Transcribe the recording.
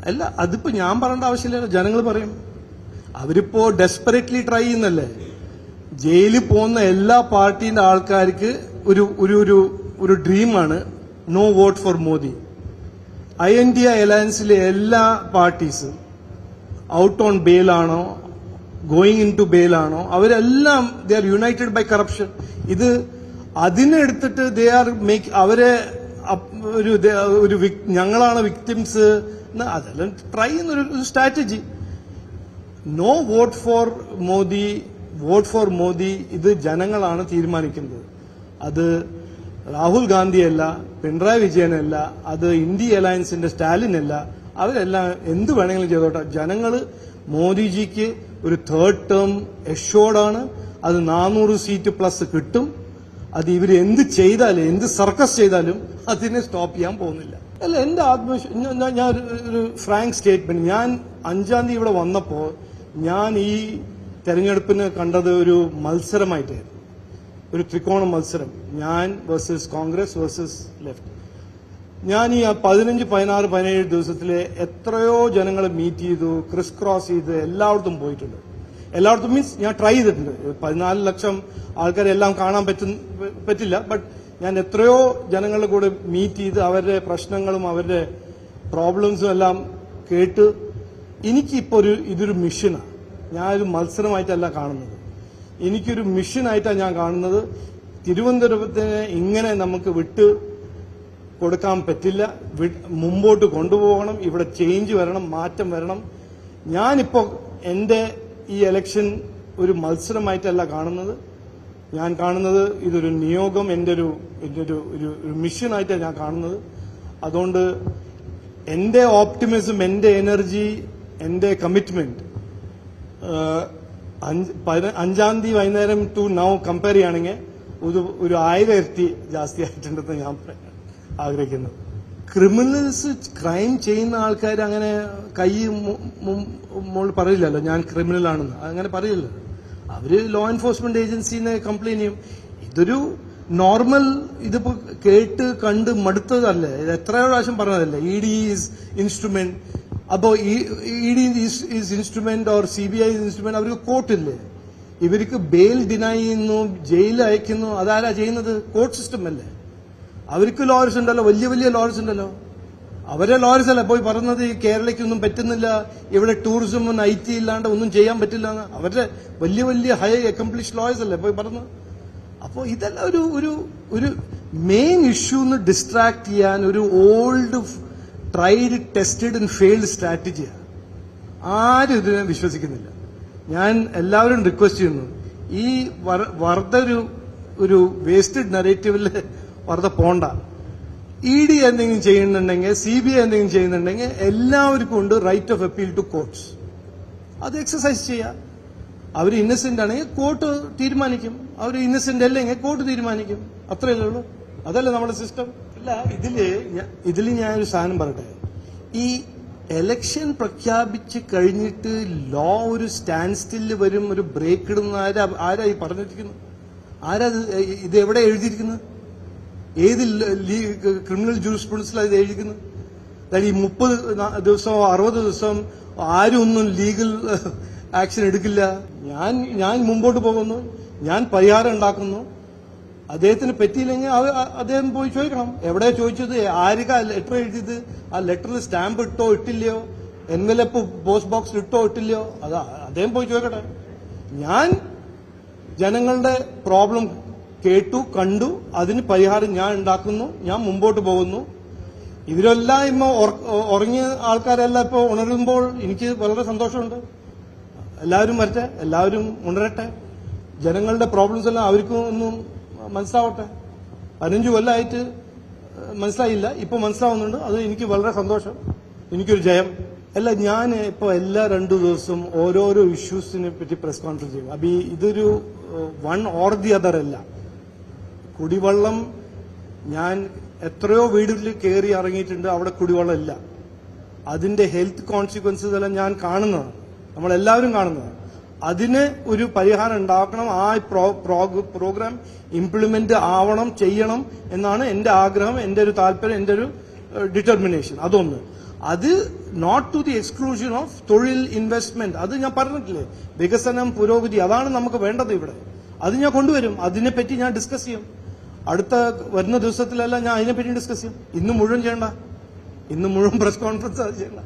അല്ല, അതിപ്പോ ഞാൻ പറയേണ്ട ആവശ്യമില്ല, ജനങ്ങൾ പറയും. അവരിപ്പോ ഡെസ്പെറേറ്റ്ലി ട്രൈ ചെയ്യുന്നല്ലേ. ജയിലിൽ പോകുന്ന എല്ലാ പാർട്ടിന്റെ ആൾക്കാർക്ക് ഒരു ഒരു ഒരു ഒരു ഡ്രീമാണ് no vote for Modi. INDA അലയൻസിലെ എല്ലാ പാർട്ടീസും ഔട്ട് ഓൺ ബെയിലാണോ ഗോയിങ് ഇൻ ടു ബെയിലാണോ അവരെല്ലാം they are united by corruption. ഇത് അതിനെടുത്തിട്ട് ദേ ആർ മേക്ക് അവരെ ഒരു ഞങ്ങളാണ് വിക്ടിംസ്, അതെല്ലാം ട്രൈ ചെയ്യുന്നൊരു strategy. No vote for Modi, vote for Modi ഇത് ജനങ്ങളാണ് തീരുമാനിക്കുന്നത്. അത് രാഹുൽ ഗാന്ധിയല്ല, പിണറായി വിജയനല്ല, അത് ഇന്ത്യ അലയൻസിന്റെ സ്റ്റാലിനല്ല. അവരെല്ലാം എന്ത് വേണമെങ്കിലും ചെയ്തോട്ടെ. ജനങ്ങൾ മോദിജിക്ക് ഒരു തേർഡ് ടേം എഷ്യോർഡാണ്. അത് 400 സീറ്റ് പ്ലസ് കിട്ടും. അത് ഇവർ എന്ത് ചെയ്താലും, എന്ത് സർക്കസ് ചെയ്താലും അതിനെ സ്റ്റോപ്പ് ചെയ്യാൻ പോകുന്നില്ല. അല്ല, എന്റെ ആത്മവിശ്വാസം, ഞാൻ ഒരു ഫ്രാങ്ക് സ്റ്റേറ്റ്മെന്റ്, ഞാൻ 5-ാം തീയതി ഇവിടെ വന്നപ്പോൾ ഞാൻ ഈ തെരഞ്ഞെടുപ്പിന് കണ്ടത് ഒരു മത്സരമായിട്ടായിരുന്നു, ഒരു ത്രികോണ മത്സരം. ഞാൻ വേഴ്സസ് കോൺഗ്രസ് വേഴ്സസ് ലെഫ്റ്റ്. ഞാൻ ഈ 15, 16, 17 ദിവസത്തിലെ എത്രയോ ജനങ്ങളെ മീറ്റ് ചെയ്തു, ക്രിസ് ക്രോസ് ചെയ്ത് എല്ലായിടത്തും പോയിട്ടുണ്ട്. എല്ലായിടത്തും മീൻസ് ഞാൻ ട്രൈ ചെയ്തിട്ടുണ്ട്. 14 ലക്ഷം ആൾക്കാരെ എല്ലാം കാണാൻ പറ്റില്ല, ബട്ട് ഞാൻ എത്രയോ ജനങ്ങളുടെ കൂടെ മീറ്റ് ചെയ്ത് അവരുടെ പ്രശ്നങ്ങളും അവരുടെ പ്രോബ്ലംസും എല്ലാം കേട്ട് എനിക്കിപ്പോ ഇതൊരു മിഷനാണ്. ഞാനൊരു മത്സരമായിട്ടല്ല കാണുന്നത്, എനിക്കൊരു മിഷനായിട്ടാണ് ഞാൻ കാണുന്നത്. തിരുവനന്തപുരത്തിന് ഇങ്ങനെ നമുക്ക് വിട്ട് കൊടുക്കാൻ പറ്റില്ല. മുമ്പോട്ട് കൊണ്ടുപോകണം. ഇവിടെ ചേഞ്ച് വരണം, മാറ്റം വരണം. ഞാനിപ്പോ എന്റെ ഈ ഇലക്ഷൻ ഒരു മത്സരമായിട്ടല്ല കാണുന്നത്. ഞാൻ കാണുന്നത് ഇതൊരു നിയോഗം, എന്റെ ഒരു മിഷനായിട്ടാണ് ഞാൻ കാണുന്നത്. അതുകൊണ്ട് എന്റെ ഓപ്റ്റിമിസം, എന്റെ എനർജി, എന്റെ കമ്മിറ്റ്മെന്റ് 5-ാം തീയതി വൈകുന്നേരം ടു നൗ കമ്പയർ ചെയ്യുകയാണെങ്കിൽ ഒരു 1000 ഇരട്ടി ജാസ്തി ആയിട്ടുണ്ടെന്ന് ഞാൻ ആഗ്രഹിക്കുന്നു. ക്രിമിനൽസ്, ക്രൈം ചെയ്യുന്ന ആൾക്കാർ അങ്ങനെ കൈ മോൾ പറയില്ലല്ലോ ഞാൻ ക്രിമിനൽ ആണെന്ന്, അങ്ങനെ പറയില്ല. അവര് ലോ എൻഫോഴ്സ്മെന്റ് ഏജൻസിനെ കംപ്ലൈന്റ് ചെയ്യും. ഇതൊരു നോർമൽ, ഇതിപ്പോ കേട്ട് കണ്ട് മടുത്തതല്ലേ, ഇത് എത്രയോ പ്രാവശ്യം പറഞ്ഞതല്ലേ. ED is instrument. അപ്പോ ED is instrument or CBI is instrument. അവർക്ക് കോർട്ടില്ലേ, ഇവർക്ക് ബെയിൽ ഡിനൈ ചെയ്യുന്നു, ജയിലിൽ അയക്കുന്നു. അതാരാ ചെയ്യുന്നത്? കോർട്ട് സിസ്റ്റം അല്ലേ. അവർക്ക് ലോയേഴ്സ് ഉണ്ടല്ലോ, വലിയ വലിയ ലോയേഴ്സ് ഉണ്ടല്ലോ. അവരെ ലോയേഴ്സ് അല്ല പോയി പറഞ്ഞത് ഈ കേരളയ്ക്കൊന്നും പറ്റുന്നില്ല, ഇവിടെ ടൂറിസം IT ഇല്ലാണ്ട് ഒന്നും ചെയ്യാൻ പറ്റില്ല എന്ന്. അവരുടെ വലിയ വലിയ ഹൈ അക്കംപ്ലിഷ് ലോയേഴ്സ് അല്ലേ പോയി പറഞ്ഞത്. അപ്പോൾ ഇതെല്ലാം ഒരു മെയിൻ ഇഷ്യൂന്ന് ഡിസ്ട്രാക്ട് ചെയ്യാൻ ഒരു old tried tested and failed സ്ട്രാറ്റജിയാണ്. ആരും ഇതിനെ വിശ്വസിക്കുന്നില്ല. ഞാൻ എല്ലാവരും റിക്വസ്റ്റ് ചെയ്യുന്നു, ഈ വെറുതെ ഒരു വേസ്റ്റഡ് നറേറ്റീവിൽ വെറുതെ പോണ്ട. ED എന്തെങ്കിലും ചെയ്യുന്നുണ്ടെങ്കിൽ, CBI എന്തെങ്കിലും ചെയ്യുന്നുണ്ടെങ്കിൽ എല്ലാവർക്കും ഉണ്ട് right of appeal to courts. അത് എക്സസൈസ് ചെയ്യാം. അവർ ഇന്നസെന്റ് ആണെങ്കിൽ കോർട്ട് തീരുമാനിക്കും, അവർ ഇന്നസെന്റ് അല്ലെങ്കിൽ കോർട്ട് തീരുമാനിക്കും. അത്രയല്ലേ ഉള്ളൂ. അതല്ലേ നമ്മുടെ സിസ്റ്റം. അല്ല, ഇതില് ഞാനൊരു സാധനം പറയട്ടെ. ഈ എലക്ഷൻ പ്രഖ്യാപിച്ച് കഴിഞ്ഞിട്ട് ലോ ഒരു സ്റ്റാൻഡ് സ്റ്റില്ല് വരും, ഒരു ബ്രേക്ക് ഇടുന്ന ആരാ ഈ പറഞ്ഞിരിക്കുന്നത്? ആരാ ഇത് എവിടെ എഴുതിയിരിക്കുന്നത്? ഏത് ക്രിമിനൽ ജൂറിസ്പ്രുഡൻസിലാണ് ഇത് എഴുതിയിരിക്കുന്നത്? അതായത് ഈ 30 ദിവസമോ 60 ദിവസം ആരും ഒന്നും ലീഗൽ ആക്ഷൻ എടുക്കില്ല. ഞാൻ മുമ്പോട്ട് പോകുന്നു, ഞാൻ പരിഹാരം ഉണ്ടാക്കുന്നു. അദ്ദേഹത്തിന് പറ്റിയില്ലെങ്കിൽ അദ്ദേഹം പോയി ചോദിക്കണം. എവിടെ ചോദിച്ചത്, ആർക്കാ ലെറ്റർ എഴുതിയത്, ആ ലെറ്ററിൽ സ്റ്റാമ്പ് ഇട്ടോ ഇട്ടില്ലയോ, എൻവലപ്പ് പോസ്റ്റ് ബോക്സിൽ ഇട്ടോ ഇട്ടില്ലയോ, അത് അദ്ദേഹം പോയി ചോദിക്കട്ടെ. ഞാൻ ജനങ്ങളുടെ പ്രോബ്ലം കേട്ടു, കണ്ടു, അതിന് പരിഹാരം ഞാൻ ഉണ്ടാക്കുന്നു, ഞാൻ മുമ്പോട്ട് പോകുന്നു. ഇവരെല്ലാം ഇന്ന് ഉറങ്ങിയ ആൾക്കാരെല്ലാം ഇപ്പോൾ ഉണരുമ്പോൾ എനിക്ക് വളരെ സന്തോഷമുണ്ട്. എല്ലാവരും വരട്ടെ, എല്ലാവരും ഉണരട്ടെ. ജനങ്ങളുടെ പ്രോബ്ലംസ് എല്ലാം അവർക്കും ഒന്നും മനസ്സിലാവട്ടെ. 15 കൊല്ലമായിട്ട് മനസ്സിലായില്ല, ഇപ്പൊ മനസ്സിലാവുന്നുണ്ട്. അത് എനിക്ക് വളരെ സന്തോഷം, എനിക്കൊരു ജയം. അല്ല, ഞാൻ ഇപ്പൊ എല്ലാ 2 ദിവസവും ഓരോരോ ഇഷ്യൂസിനെ പറ്റി പ്രസ് കോൺഫറൻസ് ചെയ്യും. അപ്പൊ ഇതൊരു വൺ ഓർ ദി അതർ അല്ല. കുടിവെള്ളം, ഞാൻ എത്രയോ വീടുകളിൽ കയറി ഇറങ്ങിയിട്ടുണ്ട്, അവിടെ കുടിവെള്ളം ഇല്ല. അതിന്റെ ഹെൽത്ത് കോൺസിക്വൻസസ് എല്ലാം ഞാൻ കാണുന്നതാണ്, നമ്മളെല്ലാവരും കാണുന്നതാണ്. അതിന് ഒരു പരിഹാരം ഉണ്ടാക്കണം. ആ പ്രോഗ്രാം ഇംപ്ലിമെന്റ് ആവണം, ചെയ്യണം എന്നാണ് എന്റെ ആഗ്രഹം, എന്റെ ഒരു താല്പര്യം, എന്റെ ഒരു ഡിറ്റർമിനേഷൻ. അതൊന്ന്. അത് not to the exclusion of തൊഴിൽ, ഇൻവെസ്റ്റ്മെന്റ്. അത് ഞാൻ പറഞ്ഞിട്ടില്ലേ, വികസനം, പുരോഗതി, അതാണ് നമുക്ക് വേണ്ടത് ഇവിടെ. അത് ഞാൻ കൊണ്ടുവരും. അതിനെപ്പറ്റി ഞാൻ ഡിസ്കസ് ചെയ്യും. അടുത്ത വരുന്ന ദിവസത്തിലെല്ലാം ഞാൻ അതിനെപ്പറ്റി ഡിസ്കസ് ചെയ്യും. ഇന്ന് മുഴുവൻ ചെയ്യണ്ട, ഇന്ന് മുഴുവൻ പ്രസ് കോൺഫറൻസ് അത് ചെയ്യണ്ട.